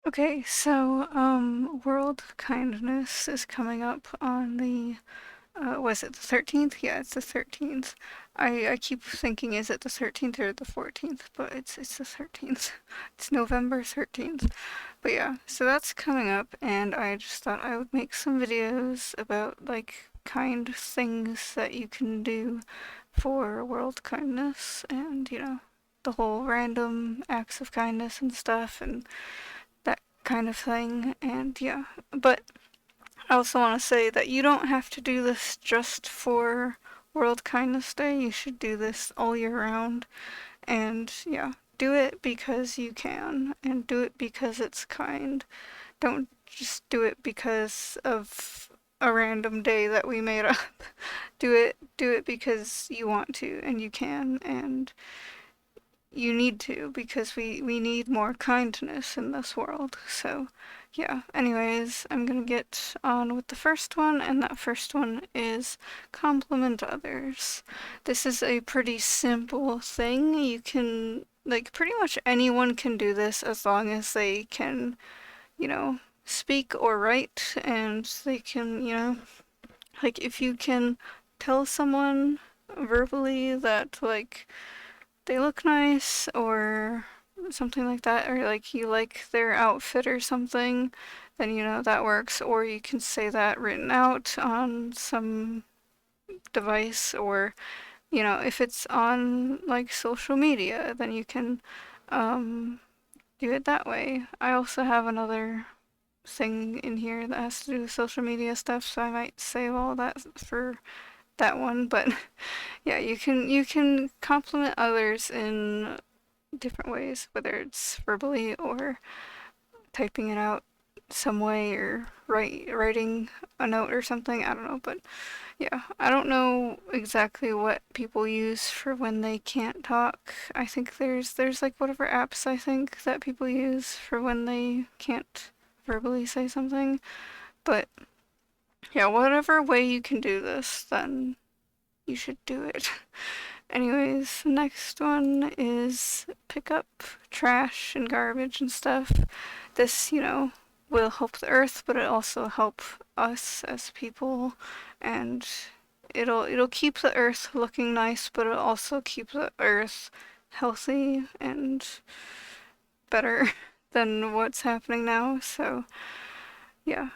Okay, so World Kindness is coming up on the was it the 13th? Yeah, it's the 13th. I keep thinking is it the 13th or the 14th, but it's the 13th. It's November 13th. But yeah, so that's coming up and I just thought I would make some videos about like kind things that you can do for World Kindness and, the whole random acts of kindness and stuff and that kind of thing. And yeah, but I also want to say that you don't have to do this just for World Kindness Day. You should do this all year round. And yeah, do it because you can, and do it because it's kind. Don't just do it because of a random day that we made up. Do it because you want to and you can and you need to because we need more kindness in this world. So, yeah. Anyways, I'm gonna get on with the first one, and that first one is compliment others. This is a pretty simple thing. You can, like, pretty much anyone can do this as long as they can, speak or write, and they can, like, if you can tell someone verbally that, like, they look nice or something like that, or like you like their outfit or something, then that works. Or you can say that written out on some device, or if it's on like social media, then you can um, do it that way. I also have another thing in here that has to do with social media stuff, so I might save all that for that one. But yeah, you can compliment others in different ways, whether it's verbally or typing it out some way or writing a note or something. I don't know, but yeah, I don't know exactly what people use for when they can't talk. I think there's like whatever apps I think that people use for when they can't verbally say something. But yeah, whatever way you can do this, then you should do it. Anyways, next one is pick up trash and garbage and stuff. This, will help the earth, but it also help us as people, and it'll keep the earth looking nice, but it'll also keep the earth healthy and better than what's happening now. So, yeah,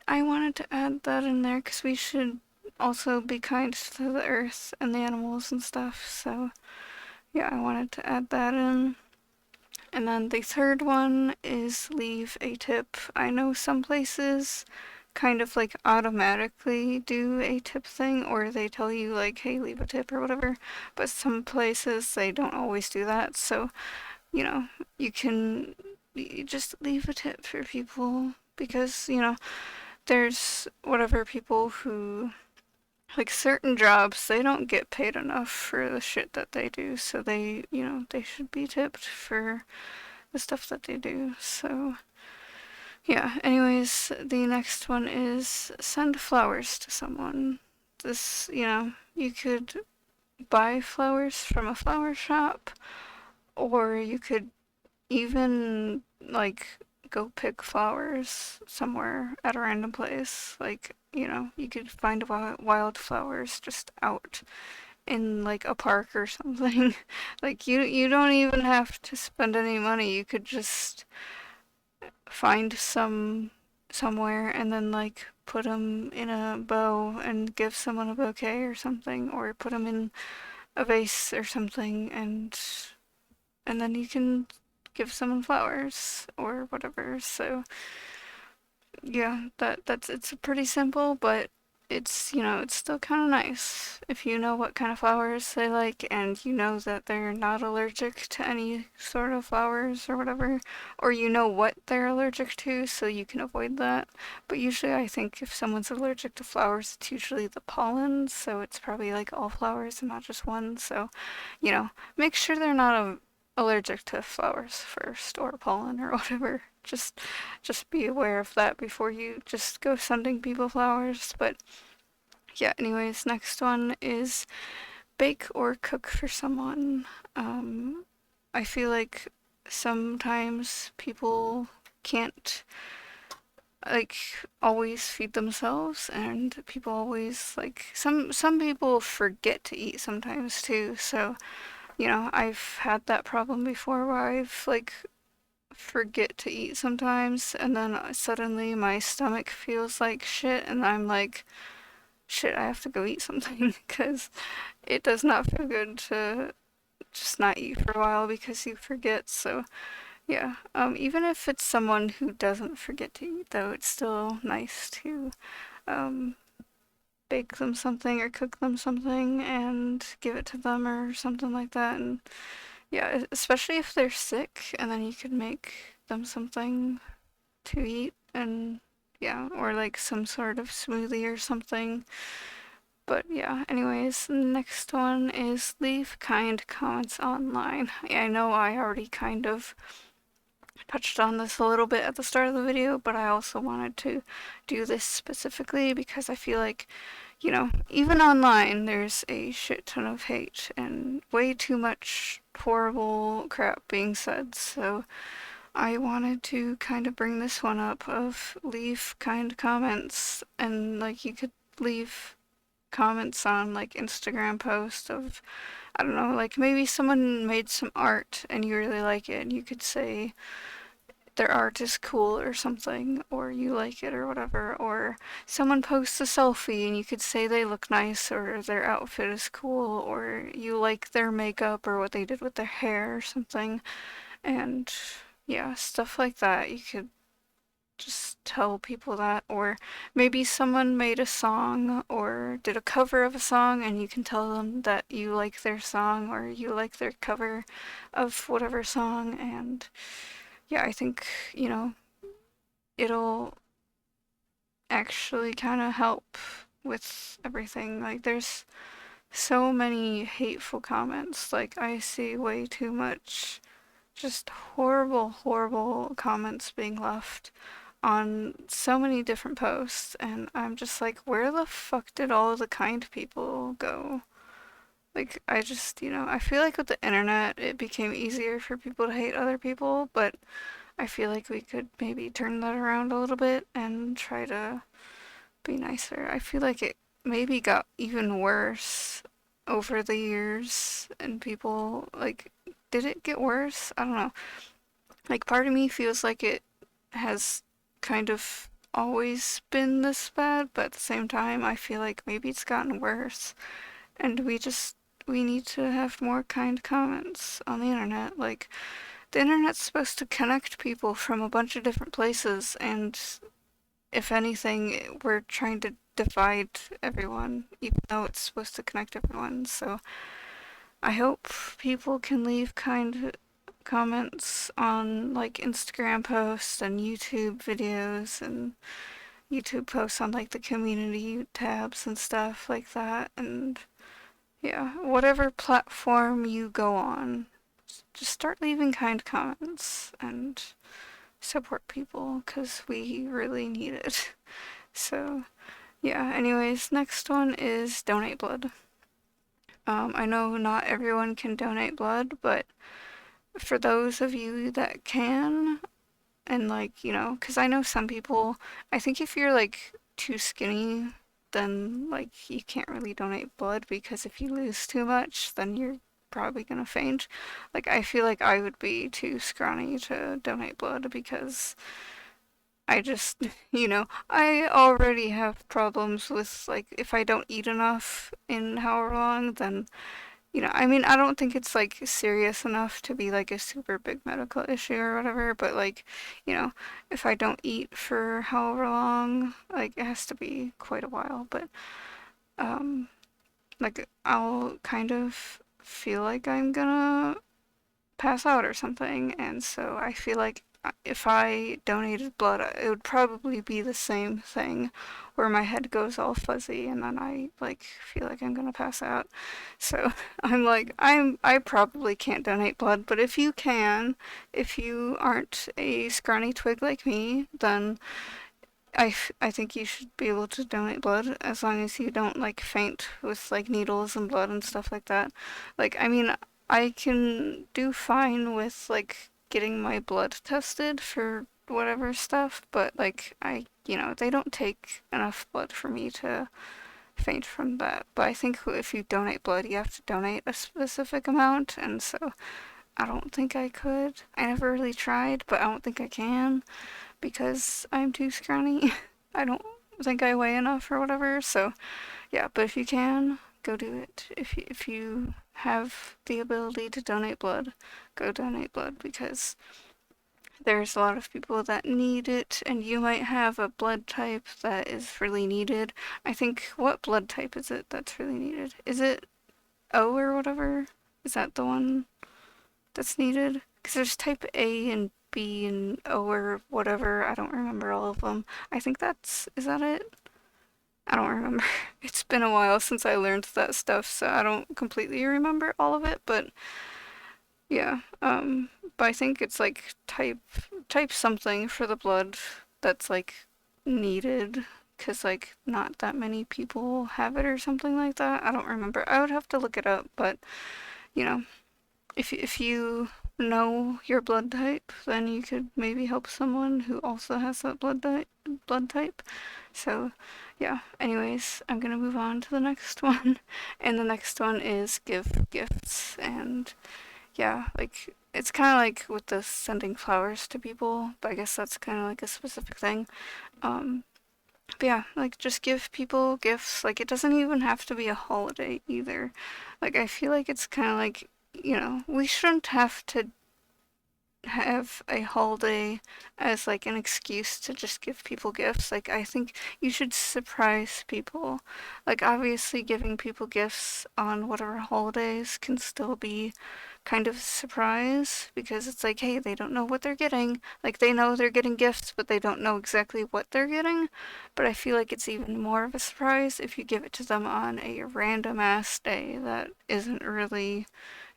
I wanted to add that in there because we should also be kind to the earth and the animals and stuff. So, yeah, I wanted to add that in. And then the third one is leave a tip. I know some places kind of like automatically do a tip thing, or they tell you like, hey, leave a tip or whatever, but some places they don't always do that. So, you know, you just leave a tip for people because, there's whatever people who like certain jobs, they don't get paid enough for the shit that they do, so they should be tipped for the stuff that they do. So, yeah, anyways, the next one is send flowers to someone. This, you could buy flowers from a flower shop, or you could even, like, go pick flowers somewhere at a random place. Like, you could find wildflowers just out in like a park or something. Like you don't even have to spend any money. You could just find somewhere and then like put them in a bow and give someone a bouquet or something, or put them in a vase or something, and then you can give someone flowers or whatever. So yeah, that's it's pretty simple, but it's still kind of nice if you know what kind of flowers they like and you know that they're not allergic to any sort of flowers or whatever, or you know what they're allergic to so you can avoid that. But usually I think if someone's allergic to flowers, it's usually the pollen, so it's probably like all flowers and not just one. So, make sure they're not allergic to flowers first or pollen or whatever. Just be aware of that before you just go sending people flowers. But yeah, anyways, next one is bake or cook for someone. I feel like sometimes people can't like always feed themselves, and people always like some people forget to eat sometimes too. So, I've had that problem before where I've like forget to eat sometimes, and then suddenly my stomach feels like shit, and I'm like, shit, I have to go eat something because it does not feel good to just not eat for a while because you forget. So, yeah, even if it's someone who doesn't forget to eat, though, it's still nice to um, bake them something or cook them something and give it to them or something like that. And yeah, especially if they're sick, and then you could make them something to eat, and yeah, or like some sort of smoothie or something. But yeah, anyways, next one is leave kind comments online. I know I already kind of touched on this a little bit at the start of the video, but I also wanted to do this specifically because I feel like, even online there's a shit ton of hate and way too much horrible crap being said. So I wanted to kind of bring this one up of leave kind comments, and like you could leave comments on like Instagram posts of, I don't know, like maybe someone made some art and you really like it, and you could say their art is cool or something, or you like it or whatever, or someone posts a selfie and you could say they look nice or their outfit is cool, or you like their makeup or what they did with their hair or something. And yeah, stuff like that. You could just tell people that, or maybe someone made a song or did a cover of a song and you can tell them that you like their song or you like their cover of whatever song. And yeah, I think, it'll actually kind of help with everything. Like, there's so many hateful comments. Like, I see way too much just horrible, horrible comments being left on so many different posts, and I'm just like, where the fuck did all the kind people go? Like, I just, I feel like with the internet, it became easier for people to hate other people, but I feel like we could maybe turn that around a little bit and try to be nicer. I feel like it maybe got even worse over the years, and people, like, did it get worse? I don't know. Like, part of me feels like it has kind of always been this bad, but at the same time, I feel like maybe it's gotten worse. And we need to have more kind comments on the internet. Like, the internet's supposed to connect people from a bunch of different places, and if anything, we're trying to divide everyone, even though it's supposed to connect everyone. So I hope people can leave kind comments on like Instagram posts and YouTube videos and YouTube posts on like the community tabs and stuff like that. And yeah, whatever platform you go on, just start leaving kind comments and support people because we really need it. So yeah, anyways, next one is donate blood. I know not everyone can donate blood, but for those of you that can, and like, because I know some people, I think if you're like too skinny, then like you can't really donate blood because if you lose too much, then you're probably gonna faint. Like, I feel like I would be too scrawny to donate blood because I just, I already have problems with like if I don't eat enough in however long, then I mean, I don't think it's like serious enough to be like a super big medical issue or whatever, but like, you know, if I don't eat for however long, like it has to be quite a while, but um like I'll kind of feel like I'm gonna pass out or something, and so I feel like if I donated blood, it would probably be the same thing, where my head goes all fuzzy and then I like feel like I'm gonna pass out. So I'm like, I probably can't donate blood, but if you can, if you aren't a scrawny twig like me, then I think you should be able to donate blood as long as you don't like faint with like needles and blood and stuff like that. Like, I mean, I can do fine with like getting my blood tested for whatever stuff, but like they don't take enough blood for me to faint from that. But I think if you donate blood, you have to donate a specific amount, and so I don't think I could. I never really tried, but I don't think I can because I'm too scrawny. I don't think I weigh enough or whatever. So yeah, but if you can, go do it. If you have the ability to donate blood, go donate blood because there's a lot of people that need it, and you might have a blood type that is really needed. I think, what blood type is it that's really needed? Is it O or whatever? Is that the one that's needed? Because there's type A and B and O or whatever. I don't remember all of them. I think is that it? I don't remember. It's been a while since I learned that stuff, so I don't completely remember all of it, but yeah. But I think it's like type something for the blood that's like needed because like not that many people have it or something like that. I don't remember. I would have to look it up, but you know, if you know your blood type, then you could maybe help someone who also has that blood type. So, yeah. Anyways, I'm gonna move on to the next one, and the next one is give gifts, and yeah, like it's kind of like with the sending flowers to people, but I guess that's kind of like a specific thing. Um, but yeah, like just give people gifts. Like it doesn't even have to be a holiday either. Like I feel like it's kind of like, we shouldn't have to have a holiday as like an excuse to just give people gifts. Like I think you should surprise people. Like obviously giving people gifts on whatever holidays can still be kind of a surprise because it's like, hey, they don't know what they're getting. Like they know they're getting gifts, but they don't know exactly what they're getting. But I feel like it's even more of a surprise if you give it to them on a random ass day that isn't really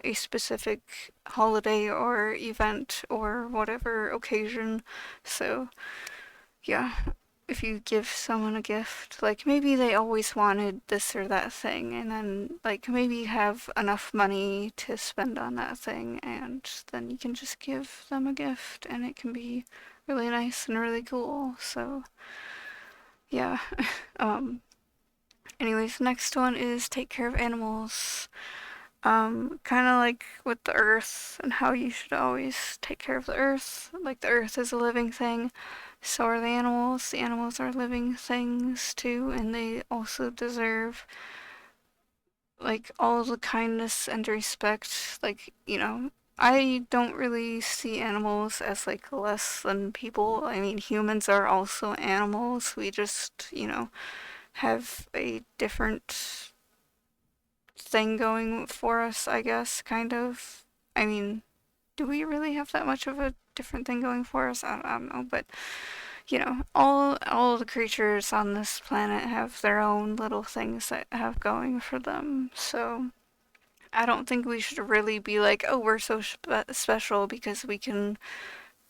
a specific holiday or event or whatever occasion. So, yeah, if you give someone a gift, like maybe they always wanted this or that thing, and then like maybe you have enough money to spend on that thing, and then you can just give them a gift, and it can be really nice and really cool. So, yeah. um, Anyways, next one is take care of animals. Kind of like with the earth and how you should always take care of the earth. Like the earth is a living thing, so are the animals. The animals are living things too, and they also deserve like all the kindness and respect. Like, I don't really see animals as like less than people. I mean, humans are also animals. We just, have a different thing going for us, I guess, kind of. I mean, do we really have that much of a different thing going for us? I don't know, but all of the creatures on this planet have their own little things that have going for them. So I don't think we should really be like, oh, we're so special because we can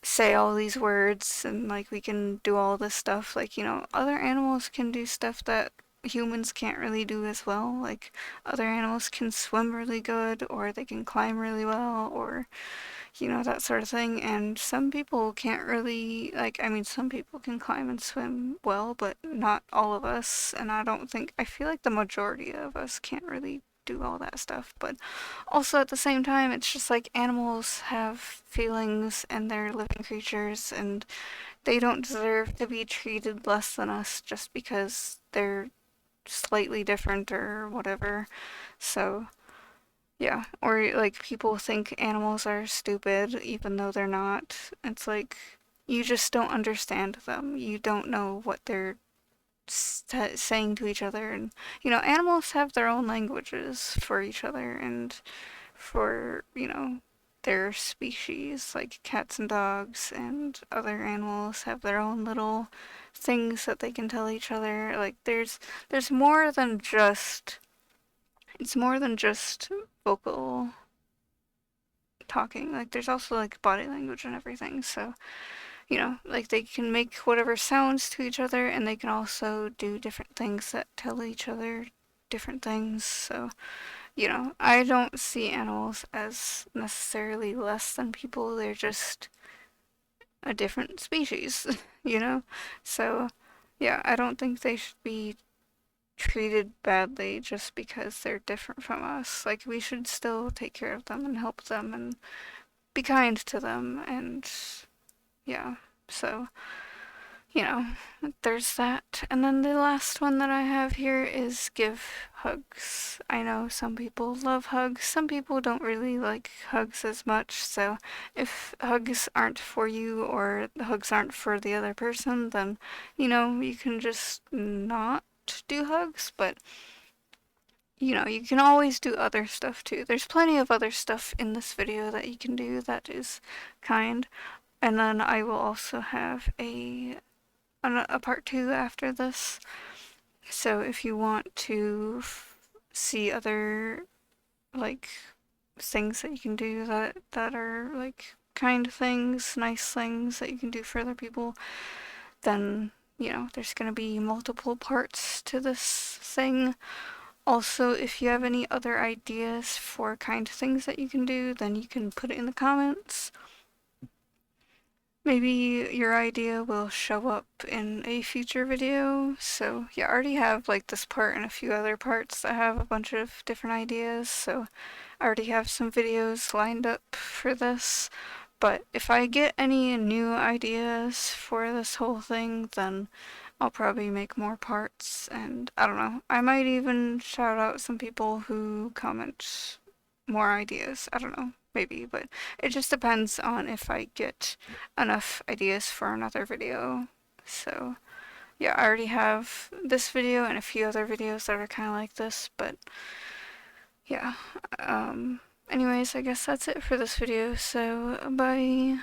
say all these words and like we can do all this stuff. Like, other animals can do stuff that humans can't really do as well. Like, other animals can swim really good, or they can climb really well, or, that sort of thing. And some people can't really, like, I mean, some people can climb and swim well, but not all of us. And I feel like the majority of us can't really do all that stuff. But also at the same time, it's just like animals have feelings and they're living creatures and they don't deserve to be treated less than us just because they're slightly different or whatever. So, yeah. Or like people think animals are stupid even though they're not. It's like you just don't understand them. You don't know what they're saying to each other. And, animals have their own languages for each other and for, their species, like cats and dogs and other animals have their own little things that they can tell each other. Like there's more than just it's more than just vocal talking. Like there's also like body language and everything. So, like they can make whatever sounds to each other and they can also do different things that tell each other different things. So, I don't see animals as necessarily less than people. They're just a different species, you know? So, yeah, I don't think they should be treated badly just because they're different from us. Like, we should still take care of them and help them and be kind to them, and yeah, so you know, there's that. And then the last one that I have here is give hugs. I know some people love hugs, some people don't really like hugs as much, so if hugs aren't for you or the hugs aren't for the other person, then you can just not do hugs, but you can always do other stuff too. There's plenty of other stuff in this video that you can do that is kind. And then I will also have a part two after this. So if you want to see other like things that you can do that are like kind things, nice things that you can do for other people, then there's gonna be multiple parts to this thing. Also, if you have any other ideas for kind things that you can do, then you can put it in the comments. Maybe your idea will show up in a future video. So yeah, I already have like this part and a few other parts that have a bunch of different ideas. So I already have some videos lined up for this. But if I get any new ideas for this whole thing, then I'll probably make more parts. And I don't know, I might even shout out some people who comment more ideas. I don't know, maybe, but it just depends on if I get enough ideas for another video. So yeah, I already have this video and a few other videos that are kind of like this, but yeah. Anyways, I guess that's it for this video, so bye.